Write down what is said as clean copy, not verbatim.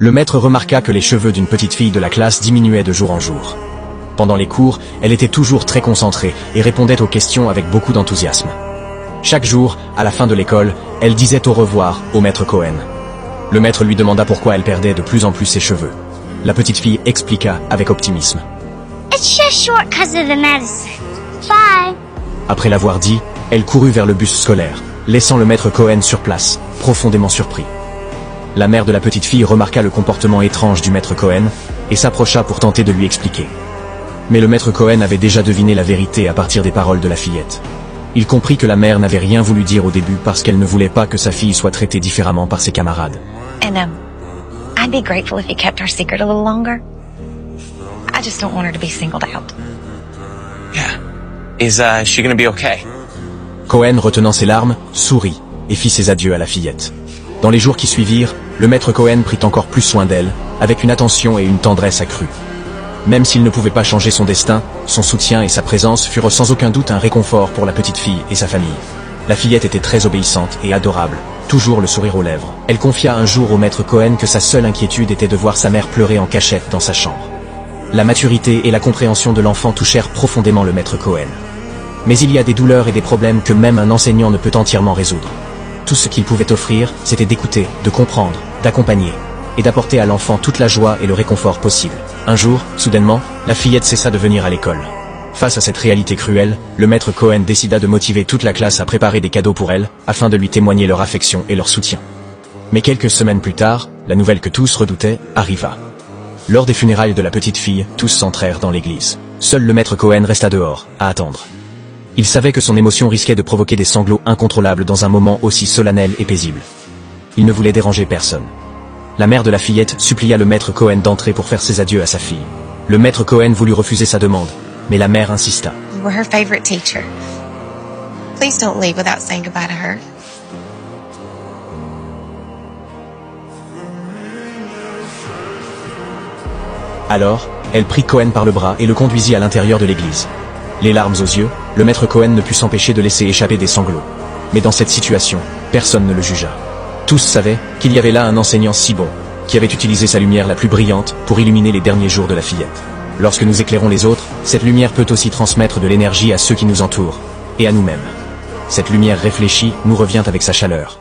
Le maître remarqua que les cheveux d'une petite fille de la classe diminuaient de jour en jour. Pendant les cours, elle était toujours très concentrée et répondait aux questions avec beaucoup d'enthousiasme. Chaque jour, à la fin de l'école, elle disait au revoir au maître Cohen. Le maître lui demanda pourquoi elle perdait de plus en plus ses cheveux. La petite fille expliqua avec optimisme. It's just short 'cause of the medicine. Bye. Après l'avoir dit, elle courut vers le bus scolaire, laissant le maître Cohen sur place, profondément surpris. La mère de la petite fille remarqua le comportement étrange du maître Cohen et s'approcha pour tenter de lui expliquer. Mais le maître Cohen avait déjà deviné la vérité à partir des paroles de la fillette. Il comprit que la mère n'avait rien voulu dire au début parce qu'elle ne voulait pas que sa fille soit traitée différemment par ses camarades. And I'd be grateful if you kept our secret a little longer. I just don't want her to be singled out. Yeah. Is she gonna be okay? Cohen, retenant ses larmes, sourit et fit ses adieux à la fillette. Dans les jours qui suivirent, le maître Cohen prit encore plus soin d'elle, avec une attention et une tendresse accrues. Même s'il ne pouvait pas changer son destin, son soutien et sa présence furent sans aucun doute un réconfort pour la petite fille et sa famille. La fillette était très obéissante et adorable, toujours le sourire aux lèvres. Elle confia un jour au maître Cohen que sa seule inquiétude était de voir sa mère pleurer en cachette dans sa chambre. La maturité et la compréhension de l'enfant touchèrent profondément le maître Cohen. Mais il y a des douleurs et des problèmes que même un enseignant ne peut entièrement résoudre. Tout ce qu'il pouvait offrir, c'était d'écouter, de comprendre, d'accompagner, et d'apporter à l'enfant toute la joie et le réconfort possible. Un jour, soudainement, la fillette cessa de venir à l'école. Face à cette réalité cruelle, le maître Cohen décida de motiver toute la classe à préparer des cadeaux pour elle, afin de lui témoigner leur affection et leur soutien. Mais quelques semaines plus tard, la nouvelle que tous redoutaient arriva. Lors des funérailles de la petite fille, tous s'entrèrent dans l'église. Seul le maître Cohen resta dehors, à attendre. Il savait que son émotion risquait de provoquer des sanglots incontrôlables dans un moment aussi solennel et paisible. Il ne voulait déranger personne. La mère de la fillette supplia le maître Cohen d'entrer pour faire ses adieux à sa fille. Le maître Cohen voulut refuser sa demande, mais la mère insista. You were her favorite teacher. Please don't leave without saying goodbye to her. Alors, elle prit Cohen par le bras et le conduisit à l'intérieur de l'église. Les larmes aux yeux, le maître Cohen ne put s'empêcher de laisser échapper des sanglots. Mais dans cette situation, personne ne le jugea. Tous savaient qu'il y avait là un enseignant si bon, qui avait utilisé sa lumière la plus brillante pour illuminer les derniers jours de la fillette. Lorsque nous éclairons les autres, cette lumière peut aussi transmettre de l'énergie à ceux qui nous entourent, et à nous-mêmes. Cette lumière réfléchie nous revient avec sa chaleur.